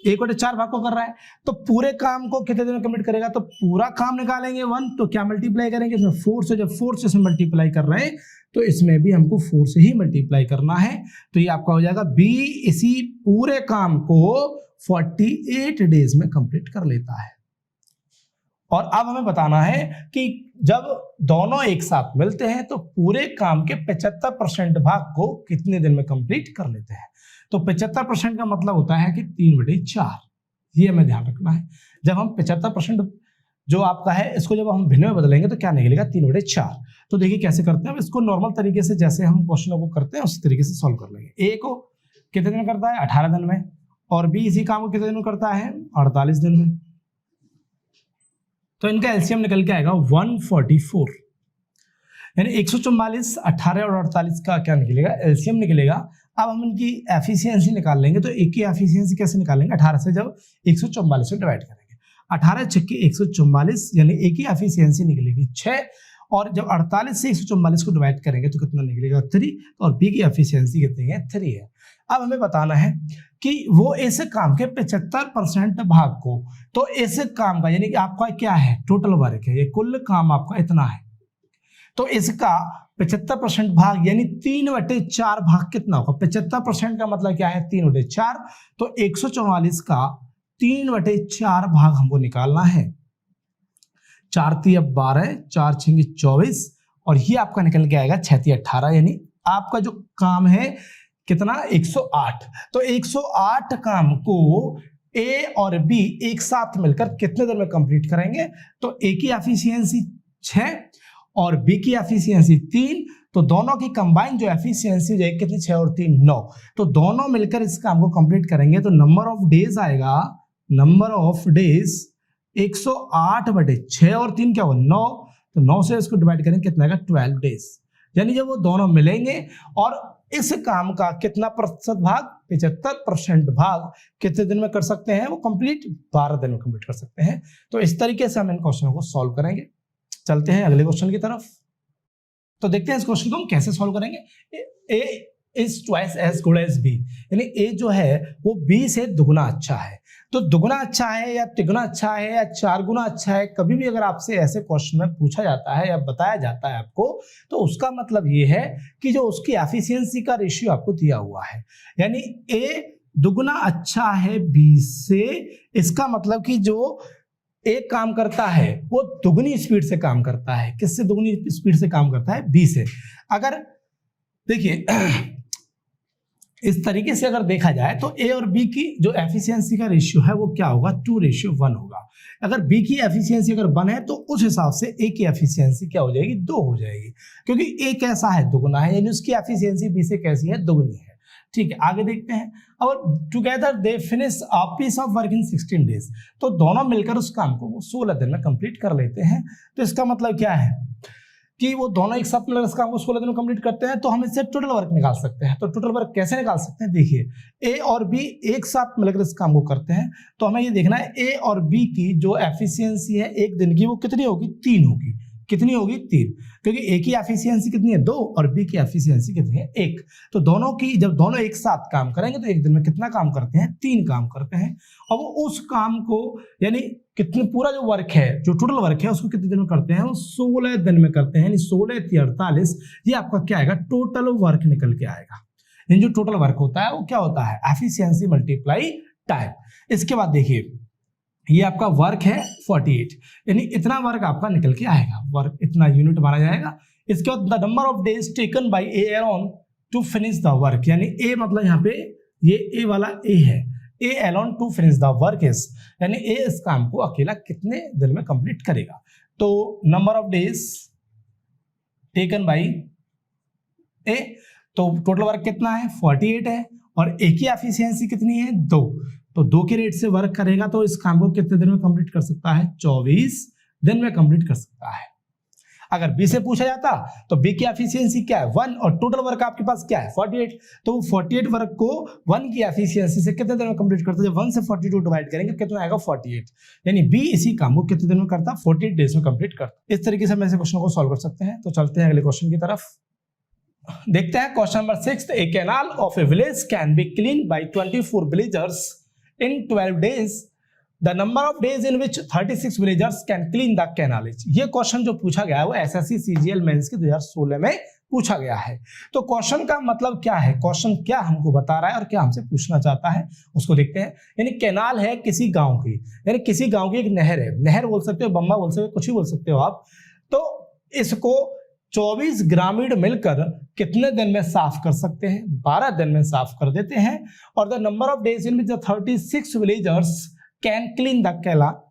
1/4 भाग को कर रहा है, तो पूरे काम को कितने दिन में कंप्लीट करेगा, तो पूरा काम निकालेंगे 1, तो क्या मल्टीप्लाई करेंगे इसमें 4 से, जब 4 से इसमें मल्टीप्लाई कर रहे हैं तो इसमें भी हमको 4 से ही मल्टीप्लाई करना है। तो ये आपका हो जाएगा बी इसी पूरे काम को 48 डेज में कंप्लीट कर लेता है। और अब हमें बताना है कि जब दोनों एक साथ मिलते हैं तो पूरे काम के 75% भाग को कितने दिन में कंप्लीट कर लेते हैं। तो 75% का मतलब होता है कि 3/4, ये हमें ध्यान रखना है। जब हम 75% जो आपका है इसको जब हम भिन्न में बदलेंगे तो क्या निकलेगा, 3/4। तो देखिए कैसे करते हैं, इसको नॉर्मल तरीके से जैसे हम क्वेश्चनों को करते हैं उसी तरीके से सॉल्व कर लेंगे। ए को कितने दिन में करता है, 18 दिन में, और बी इसी काम को कितने दिन में करता है, 48 दिन में। तो इनका एलसीएम निकल के आएगा 144, यानी 144, 18 और 48 का क्या निकलेगा, एलसीएम निकलेगा। अब हम इनकी एफिशिएंसी निकाल लेंगे, तो एक की एफिशिएंसी कैसे निकालेंगे, 18 से जब 144 से डिवाइड करेंगे, 18 छक्के 144, यानी एक की एफिशिएंसी निकलेगी 6, और जब 48 से 144 को डिवाइड करेंगे तो कितना निकलेगा 3, और बी की एफिशिएंसी कितनी है, 3 है। अब हमें बताना है कि वो इस काम के 75% भाग को, तो इस काम का यानी कि आपका क्या है, टोटल वर्क है, ये कुल काम आपका इतना है, तो इसका 75% भाग यानी 3/4 भाग कितना होगा, 75% का मतलब क्या है, 3/4, तो 144 का 3/4 भाग हमको निकालना है। 4 × 12, 4 × 6 = 24, और ये आपका निकल के आएगा 6 × 18, यानी आपका जो काम है कितना, 108। तो 108 काम को ए और बी एक साथ मिलकर कितने देर में कंप्लीट करेंगे, तो ए की एफिशिएंसी 6 और बी की एफिशिएंसी 3, तो दोनों की कंबाइन जो एफिशिएंसी जो है कितनी, 6 और 3 9, तो दोनों मिलकर इस काम को कंप्लीट करेंगे। तो नंबर ऑफ डेज आएगा, नंबर ऑफ डेज 108/6 और 3 क्या होगा 9, तो 9 से इसको डिवाइड करेंगे कितना आएगा, 12 डेज। यानी जब वो दोनों मिलेंगे और इस काम का कितना प्रतिशत भाग, 75% भाग कितने दिन में कर सकते हैं, वो कंप्लीट 12 दिन में कंप्लीट कर सकते हैं। तो इस तरीके से हम इन क्वेश्चनों को सॉल्व करेंगे। चलते हैं अगले क्वेश्चन की तरफ। तो देखते हैं इस क्वेश्चन को हम कैसे सॉल्व करेंगे। A is twice as good as B, यानी ए जो है वो बी से दुगना अच्छा है। तो दुगना अच्छा है या तिगुना अच्छा है या 4 गुना अच्छा है, कभी भी अगर आपसे ऐसे क्वेश्चन में पूछा जाता है या बताया जाता है आपको, तो उसका मतलब ये है कि जो उसकी एफिशिएंसी का रेशियो आपको दिया हुआ है, यानी ए दुगना अच्छा है बी से, इसका मतलब कि जो एक काम करता है वो दुगनी स्पीड से काम करता है। किससे दुगनी स्पीड से काम करता है, बी से। अगर देखिए इस तरीके से अगर देखा जाए तो ए और बी की जो एफिशिएंसी का रेशियो है वो क्या होगा, 2:1 होगा। अगर बी की एफिशिएंसी अगर 1 है तो उस हिसाब से ए की एफिशिएंसी क्या हो जाएगी, 2 हो जाएगी, क्योंकि ए कैसा है, दुगुना है, यानी उसकी एफिशिएंसी बी से कैसी है, दुगुनी है। ठीक है, आगे देखते हैं। और together they finish a piece of work in 16 days, तो दोनों मिलकर उस काम को वो 16 दिन में कंप्लीट कर लेते हैं। तो इसका मतलब क्या है कि वो दोनों एक साथ मिलकर इस काम को 16 दिन में कंप्लीट करते हैं। तो हम इससे टोटल वर्क निकाल सकते हैं। तो टोटल वर्क कैसे निकाल सकते हैं, देखिए ए और बी एक साथ मिलकर इस काम को करते हैं, तो हमें ये देखना है ए और बी की जो एफिशिएंसी है एक दिन की वो कितनी होगी, 3 होगी। कितनी होगी, 3, क्योंकि ए की एफिशिएंसी कितनी है, 2 और बी की एफिशिएंसी कितनी है, 1। तो दोनों की जब दोनों एक साथ काम करेंगे तो एक दिन में कितना काम करते हैं, 3 काम करते हैं। और वो उस काम को यानी कितने पूरा जो वर्क है, जो टोटल वर्क है उसको कितने दिन में करते हैं, वो 16 दिन में करते हैं, यानी 16 × 48 ये आपका क्या आएगा, टोटल वर्क निकल के आएगा। यानी जो टोटल वर्क होता है वो क्या होता है, एफिशिएंसी मल्टीप्लाई टाइम। इसके बाद देखिए ये आपका वर्क है 48, यानी इतना वर्क आपका निकल के आएगा, वर्क इतना यूनिट माना जाएगा। इसके बाद the number of days taken by A alone to finish the work, यानी ए मतलब यहाँ पे ये ए वाला ए है, A alone to finish the work is, यानी ए इस काम को अकेला कितने दिन में कंप्लीट करेगा। तो number of days taken by A, तो टोटल वर्क कितना है, 48 है, और ए की एफिशिएंसी कितनी है, 2। तो 2 के रेट से वर्क करेगा तो इस काम को कितने दिन में कंप्लीट कर सकता है, 24 दिन में कंप्लीट कर सकता है। अगर बी से पूछा जाता तो बी की एफिशिएंसी क्या है, 1, और टोटल वर्क आपके पास क्या है, 48। तो 48 वर्क को 1 की एफिशिएंसी से कितने दिन में कंप्लीट करता है, जब 1 से 42 डिवाइड करेंगे कितना आएगा, 48। यानी बी इसी काम को कितने दिन में करता, 48 डेज में कंप्लीट करता। इस तरीके से हम ऐसे क्वेश्चन को सॉल्व कर सकते हैं। तो चलते हैं अगले क्वेश्चन की तरफ, देखते हैं question number 6। A canal of A village can be clean bye 24 villagers in 12 days. The number of days in which 36 villagers can clean the canal is. ये क्वेश्चन जो पूछा गया है वो एसएससी सीजीएल मेंस के 2016 में पूछा गया है। तो क्वेश्चन का मतलब क्या है, क्वेश्चन क्या हमको बता रहा है और क्या हमसे पूछना चाहता है उसको देखते हैं। यानी कैनाल है किसी गांव की, यानी किसी गांव की एक नहर है, नहर बोल सकते हो, बम्बा बोल सकते हो, कुछ ही बोल सकते हो आप। तो इसको 24 ग्रामीण मिलकर कितने दिन में साफ कर सकते हैं, 12 दिन में साफ कर देते हैं। और the number of days in which 36 villagers can clean the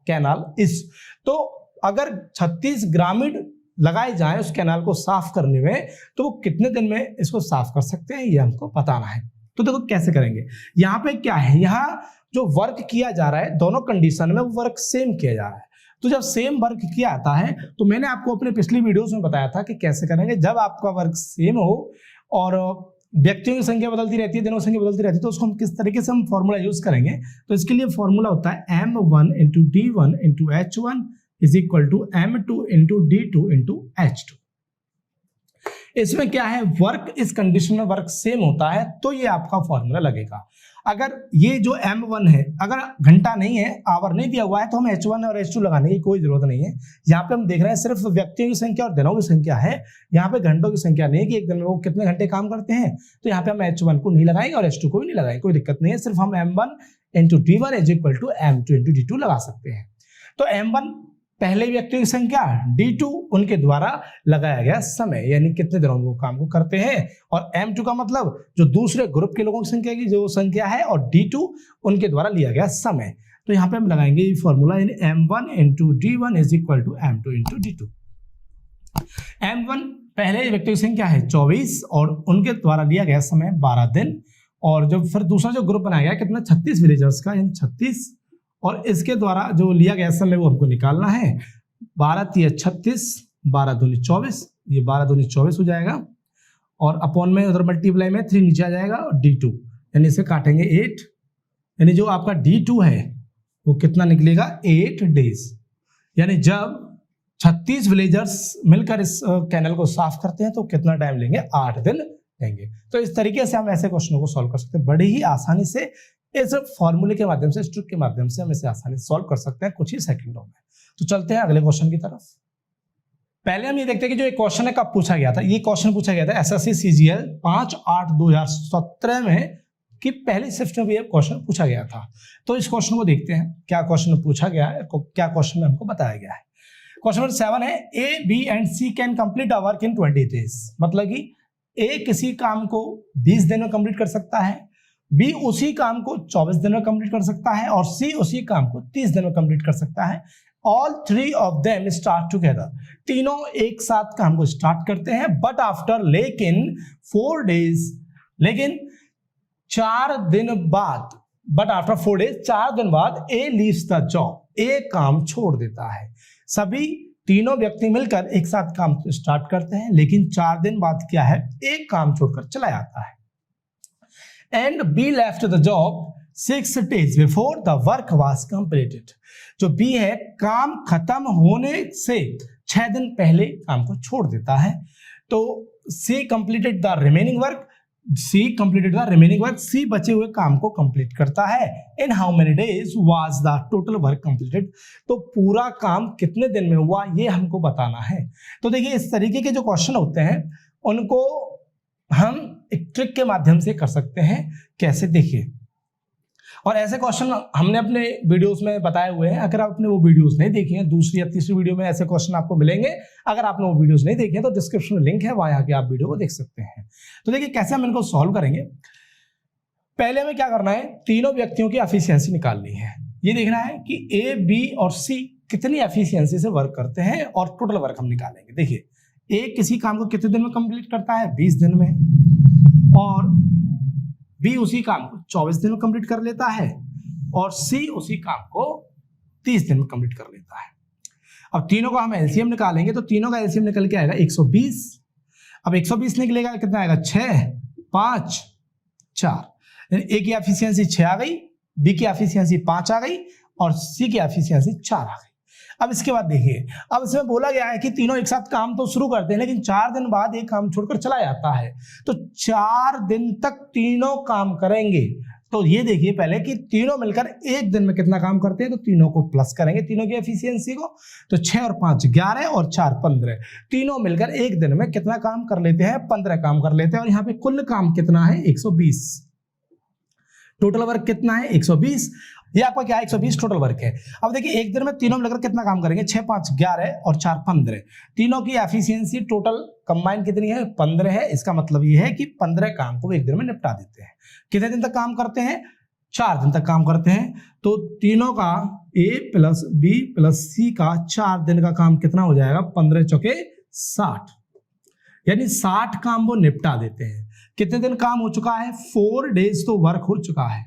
canal is, तो अगर 36 ग्रामीण लगाए जाएं उस कैनाल को साफ करने में तो वो कितने दिन में इसको साफ कर सकते हैं, ये हमको बताना है। तो देखो कैसे करेंगे। यहाँ पे क्या है, यहाँ जो वर्क किया जा रहा है दोनों कंडीशन में वर्क सेम किया जा रहा है। तो जब सेम वर्क किया आता है तो मैंने आपको अपने पिछली वीडियोस में बताया था कि कैसे करेंगे। जब आपका वर्क सेम हो और व्यक्तियों की संख्या बदलती रहती है, दिनों की संख्या बदलती रहती है, तो उसको हम किस तरीके से हम फॉर्मूला यूज करेंगे। तो इसके लिए फॉर्मूला होता है m1 × d1 × h1 = m2 × d2 × h2। इसमें क्या है, वर्क इस कंडीशन में वर्क सेम होता है तो ये आपका फॉर्मूला लगेगा। अगर ये जो m1 है, अगर घंटा नहीं है, आवर नहीं दिया हुआ है, तो हम h1 और h2 लगाने की कोई जरूरत नहीं है। यहाँ पे हम देख रहे हैं सिर्फ व्यक्तियों की संख्या और दिनों की संख्या है, यहाँ पे घंटों की संख्या नहीं है कि एक दिन में वो कितने घंटे काम करते हैं। तो यहाँ पे हम h1 को नहीं लगाएंगे और h2 को भी नहीं लगाएंगे, कोई दिक्कत नहीं है। सिर्फ हम m1 × d1 = m2 × d2 लगा सकते हैं। तो m1 पहले व्यक्तियों की संख्या, D2 उनके द्वारा लगाया गया समय, यानी कितने दिनों में वो काम को करते हैं, और M2 का मतलब जो दूसरे ग्रुप के लोगों की संख्या की जो संख्या है, और D2 उनके द्वारा लिया गया समय। तो यहाँ पे हम लगाएंगे ये फॉर्मूला, यानी m1 × d1 = m2 × d2। m1 पहले व्यक्तियों की संख्या है 24 और उनके द्वारा लिया गया समय 12 दिन, और जब फिर दूसरा जो ग्रुप बनाया गया कितना, 36 विलेजर्स का, यानी 36, और इसके द्वारा जो लिया गया समय वो हमको निकालना है। 12 × 3 = 36, 12 × 2 = 24, ये 12 × 2 = 24 हो जाएगा, और अपॉन में उधर मल्टीप्लाई में 3 नीचे आ जाएगा, और D2 यानी इसे काटेंगे 8, यानी जो आपका D2 है वो कितना निकलेगा, 8 डेज। यानी जब 36 विलेजर्स मिलकर इस कैनल को साफ करते हैं तो कितना टाइम लेंगे, 8 दिन लेंगे। तो इस तरीके से हम ऐसे क्वेश्चनों को सॉल्व कर सकते हैं, बड़े ही आसानी से इस फॉर्मूले के माध्यम से, इस ट्रिक के माध्यम से हम इसे आसानी से सॉल्व कर सकते हैं कुछ ही सेकंडों में। तो चलते हैं अगले क्वेश्चन की तरफ। पहले हम ये देखते हैं कि जो एक क्वेश्चन है कब पूछा गया था। ये क्वेश्चन पूछा गया था एसएससी सीजीएल 5/8/2017 में कि पहली शिफ्ट में भी ये क्वेश्चन पूछा गया था। तो इस क्वेश्चन को देखते हैं क्या क्वेश्चन पूछा गया है, क्या क्वेश्चन में हमको बताया गया है। क्वेश्चन नंबर 7 है, A, B and C can complete a work in 20 days। मतलब कि ए किसी काम को 20 दिन में कंप्लीट कर सकता है, बी उसी काम को 24 दिन में कंप्लीट कर सकता है और सी उसी काम को 30 दिन में कंप्लीट कर सकता है। All three of them start together, तीनों एक साथ काम को स्टार्ट करते हैं, बट आफ्टर लेकिन 4 डेज, लेकिन 4 दिन बाद, बट आफ्टर 4 डेज 4 दिन बाद ए लीव्स द जॉब, ए काम छोड़ देता है। सभी तीनों व्यक्ति मिलकर एक साथ काम स्टार्ट करते हैं, लेकिन 4 दिन बाद क्या है, एक काम छोड़कर चला जाता है। And be left the job 6 days before the work was completed, जो बी है काम खत्म होने से 6 दिन पहले काम को छोड़ देता है। तो C completed the remaining work, C completed the remaining work, C बचे हुए काम को कंप्लीट करता है। In how many days was the total work completed, तो पूरा काम कितने दिन में हुआ ये हमको बताना है। तो देखिए इस तरीके के जो क्वेश्चन होते हैं उनको हम एक ट्रिक के माध्यम से कर सकते हैं। कैसे, देखिए, और ऐसे क्वेश्चन हमने अपने वीडियोस में बताए हुए हैं। अगर आपने वो वीडियोस नहीं देखी हैं, दूसरी या तीसरी वीडियो में ऐसे क्वेश्चन आपको मिलेंगे। अगर आपने वो वीडियोस नहीं देखे हैं तो डिस्क्रिप्शन में लिंक है, वहां आके आप वीडियो को देख सकते हैं। तो देखिए कैसे हम इनको सॉल्व करेंगे। पहले हमें क्या करना है, तीनों व्यक्तियों की एफिशिएंसी निकालनी है। ये देखना है कि ए, बी और सी कितनी एफिशिएंसी से वर्क करते हैं और टोटल वर्क हम निकालेंगे। देखिए ए किसी काम को कितने दिन में कंप्लीट करता है, 20 दिन में, और बी उसी काम को 24 दिन में कंप्लीट कर लेता है और सी उसी काम को 30 दिन में कंप्लीट कर लेता है। अब तीनों का हम एलसीएम निकालेंगे, तो तीनों का एलसीएम निकल के आएगा 120। अब 120 निकलेगा कितना आएगा, 6, 5, 4। ए की एफिशिएंसी 6 आ गई, बी की एफिशिएंसी 5 आ गई और सी की एफिशिएंसी 4 आ गई। अब इसके बाद देखिए, अब इसमें बोला गया है कि तीनों एक साथ काम तो शुरू करते हैं, लेकिन 4 दिन बाद एक काम छोड़कर चला जाता है। तो 4 दिन तक तीनों काम करेंगे। तो ये देखिए पहले कि तीनों मिलकर एक दिन में कितना काम करते हैं, तो तीनों को प्लस करेंगे, तीनों की एफिशिएंसी को। तो 6 और 5 11 और 4 15, तीनों मिलकर एक दिन में कितना काम कर लेते हैं, 15 काम कर लेते हैं। और यहाँ पे कुल काम कितना है, 120। टोटल वर्क कितना है, 120। ये आपका क्या है, 120 टोटल वर्क है। अब देखिए एक दिन में तीनों मिलकर कितना काम करेंगे, 6, 5 11 और 4 15, तीनों की एफिशिएंसी टोटल कंबाइन कितनी है, 15 है। इसका मतलब ये है कि 15 काम को एक दिन में निपटा देते हैं। कितने दिन तक काम करते हैं, 4 दिन तक काम करते हैं। तो तीनों का ए प्लस बी प्लस सी का 4 दिन का काम कितना हो जाएगा, 15 चौके 60, यानी 60 काम वो निपटा देते हैं। कितने दिन काम हो चुका है, 4 डेज तो वर्क हो चुका है,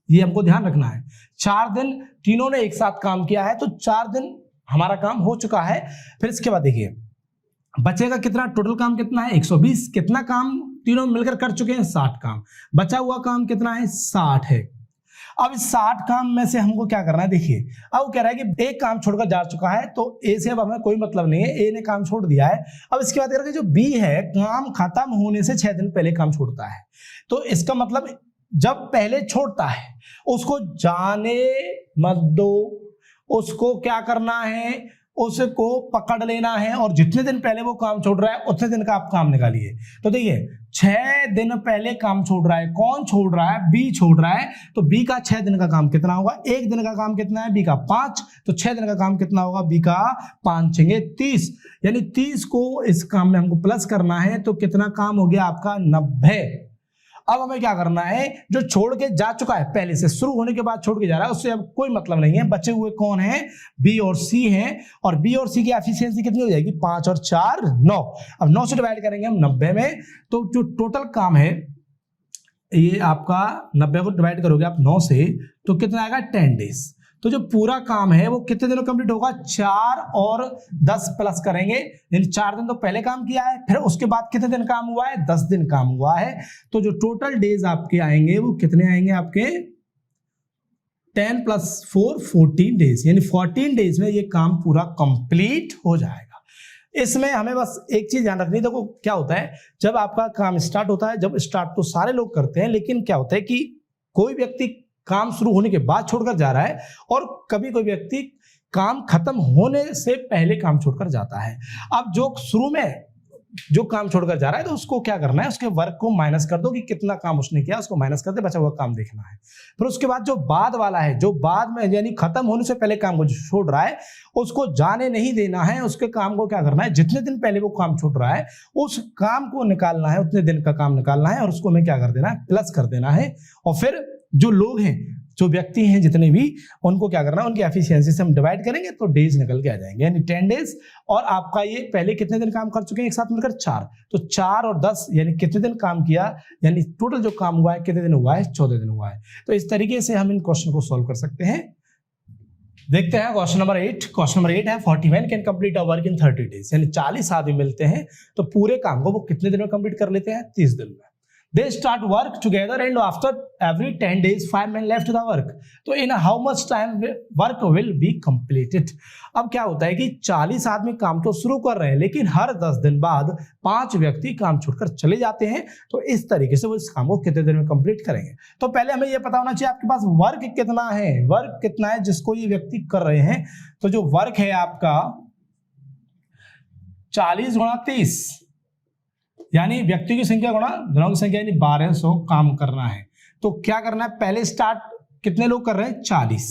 ये हमको ध्यान रखना है। 4 दिन तीनों ने एक साथ काम किया है, तो 4 दिन हमारा काम हो चुका है। फिर इसके बाद देखिए बचेगा कितना, टोटल काम कितना है, 120। कितना काम तीनों मिलकर कर चुके हैं, 60 काम। बचा हुआ काम कितना है, 60 है। अब इस 60 काम में से हमको क्या करना है, देखिए अब वो कह रहा है कि एक काम छोड़कर जा चुका है, तो ए से अब हमें कोई मतलब नहीं है, ए ने काम छोड़ दिया है। अब इसके बाद करके जो बी है, काम खत्म होने से 6 दिन पहले काम छोड़ता है। तो इसका मतलब जब पहले छोड़ता है उसको जाने मत दो, उसको क्या करना है, उसको पकड़ लेना है और जितने दिन पहले वो काम छोड़ रहा है उतने दिन का आप काम निकालिए। तो देखिए 6 दिन पहले काम छोड़ रहा है, कौन छोड़ रहा है, बी छोड़ रहा है। तो बी का 6 दिन का काम कितना होगा, एक दिन का काम कितना है, बी का 5, तो 6 दिन का काम कितना होगा, बी का 5 छेंगे 30, यानी 30 को इस काम में हमको प्लस करना है। तो कितना काम हो गया आपका, 90। अब हमें क्या करना है, जो छोड़ के जा चुका है पहले से, शुरू होने के बाद छोड़ के जा रहा है, उससे अब कोई मतलब नहीं है। बचे हुए कौन है, बी और सी हैं, और बी और सी की एफिशिएंसी कितनी हो जाएगी, 5 और 4 9। अब 9 से डिवाइड करेंगे हम 90 में, तो जो टोटल काम है ये आपका 90 को डिवाइड करोगे आप 9 से, तो कितना आएगा, 10 डेज। तो जो पूरा काम है वो कितने दिनों कंप्लीट होगा, 4 और 10 प्लस करेंगे, यानी 4 दिन तो पहले काम किया है, फिर उसके बाद कितने दिन काम हुआ है, 10 दिन काम हुआ है। तो जो टोटल डेज आपके आएंगे वो कितने आएंगे आपके, 10 + 4 14 डेज, यानी 14 डेज में ये काम पूरा कंप्लीट हो जाएगा। इसमें हमें बस एक चीज ध्यान रखनी, देखो क्या होता है जब आपका काम स्टार्ट होता है, जब स्टार्ट तो सारे लोग करते हैं, लेकिन क्या होता है कि कोई व्यक्ति काम शुरू होने के बाद छोड़कर जा रहा है और कभी कोई व्यक्ति काम खत्म होने से पहले काम छोड़कर जाता है। अब जो शुरू में जो काम छोड़कर जा रहा है तो उसको क्या करना है, उसके वर्क को माइनस कर दो कि कितना काम उसने किया, उसको माइनस कर दे, बचा हुआ काम देखना है। फिर उसके बाद जो बाद वाला है, जो बाद में यानी खत्म होने से पहले काम को जो छोड़ रहा है उसको जाने नहीं देना है। उसके काम को क्या करना है, जितने दिन पहले वो काम छूट रहा है उस काम को निकालना है, उतने दिन का काम निकालना है और उसको हमें क्या कर देना है, प्लस कर देना है। और फिर जो लोग हैं, जो व्यक्ति हैं जितने भी, उनको क्या करना है, उनकी एफिशिएंसी से हम डिवाइड करेंगे तो डेज निकल के आ जाएंगे, यानी 10 डेज। और आपका ये पहले कितने दिन काम कर चुके हैं एक साथ मिलकर 4, तो 4 और 10 यानी कितने दिन काम किया, यानी टोटल जो काम हुआ है कितने दिन हुआ है, 14 दिन हुआ है। तो इस तरीके से हम इन क्वेश्चन को सॉल्व कर सकते हैं। देखते हैं क्वेश्चन नंबर 8। क्वेश्चन नंबर 8 है 41 can complete a work in 30 days, यानी 40 आदमी मिलते हैं तो पूरे काम को वो कितने दिन में कंप्लीट कर लेते हैं, 30 दिन में। They start work together and after every 10 days 5 men left the work. तो in how much time work will be completed? अब क्या होता है कि 40 आदमी काम तो शुरू कर रहे हैं लेकिन हर 10 दिन बाद 5 व्यक्ति काम छोड़कर चले जाते हैं, तो इस तरीके से वो इस काम को कितने दिन में कंप्लीट करेंगे। तो पहले हमें ये पता होना चाहिए आपके पास वर्क कितना है, वर्क कितना है जिसको ये व्यक्ति कर रहे हैं। तो जो वर्क है आपका 40 गुणा 30, यानी व्यक्तियों की संख्या गुणा दिनों की संख्या, यानी 1200 काम करना है। तो क्या करना है, पहले स्टार्ट कितने लोग कर रहे हैं, 40,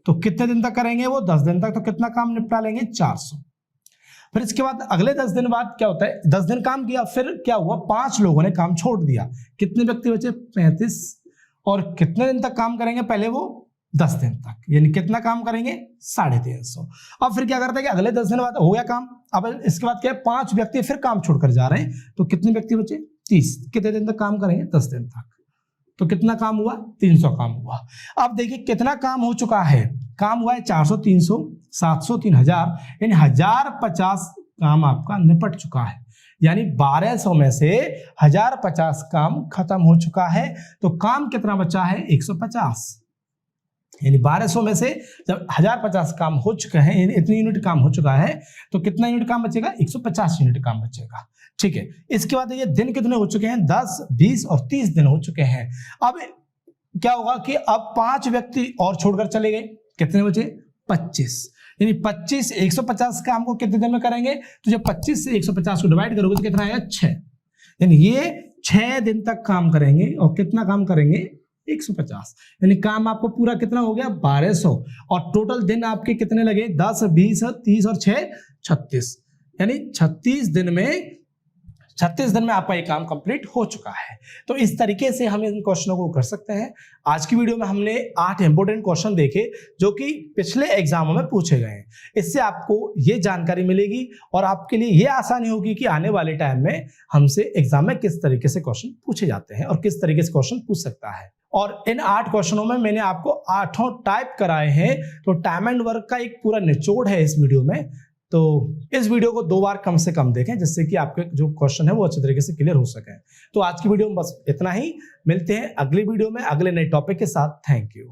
तो कितने दिन तक करेंगे वो, 10 दिन तक। तो कितना काम निपटा लेंगे, 400। फिर इसके बाद अगले 10 दिन बाद क्या होता है, 10 दिन काम किया, फिर क्या हुआ, 5 लोगों ने काम छोड़ दिया, कितने व्यक्ति बचे, 35। और कितने दिन तक काम करेंगे, पहले वो 10 दिन तक, यानी कितना काम करेंगे, 350। अब फिर क्या करते हैं कि अगले 10 दिन बाद हो गया काम, अब इसके बाद क्या है, 5 व्यक्ति फिर काम छोड़कर जा रहे हैं, तो कितने व्यक्ति बचे, 30। कितने दिन तक काम करेंगे, 10 दिन तक। तो कितना काम हुआ, 300 काम हुआ। अब देखिए कितना काम हो चुका है, काम हुआ है 400, 300, 700, 3000, यानी 1050 काम आपका निपट चुका है। यानी 1200 में से 1050 काम खत्म हो चुका है। तो काम कितना बचा है, 150। यानी 1200 में से जब 1050 काम हो चुके हैं, यानी इतनी यूनिट काम हो चुका है, तो कितना यूनिट काम बचेगा, 150 यूनिट काम बचेगा। ठीक है, इसके बाद ये दिन कितने हो चुके हैं, 10, 20 और 30 दिन हो चुके हैं। अब क्या होगा कि अब 5 व्यक्ति और छोड़कर चले गए, कितने बचे, 25। यानी 25 150 काम को कितने दिन में करेंगे, तो जब 25 से 150 को डिवाइड करोगे तो कितना आएगा, 6। यानी ये 6 दिन तक काम करेंगे और कितना काम करेंगे, 150। यानी काम आपको पूरा कितना हो गया, 1200। और टोटल दिन आपके कितने लगे, 10, 20, 30 और 6, 36। यानी 36 दिन में आपका ये काम कंप्लीट हो चुका है। तो इस तरीके से हम इन क्वेश्चनों को कर सकते हैं। आज की वीडियो में हमने 8 इंपोर्टेंट क्वेश्चन देखे जो कि पिछले एग्जामों में पूछे गए हैं। इससे आपको ये जानकारी मिलेगी और आपके लिए ये आसानी होगी कि आने वाले टाइम में हमसे एग्जाम में किस तरीके से क्वेश्चन पूछे जाते हैं और किस तरीके से क्वेश्चन पूछ सकता है। और इन 8 क्वेश्चनों में मैंने आपको 8 टाइप कराए हैं। तो टाइम एंड वर्क का एक पूरा निचोड़ है इस वीडियो में। तो इस वीडियो को 2 बार कम से कम देखें जिससे कि आपके जो क्वेश्चन है वो अच्छे तरीके से क्लियर हो सके। तो आज की वीडियो में बस इतना ही। मिलते हैं अगली वीडियो में अगले नए टॉपिक के साथ। Thank you.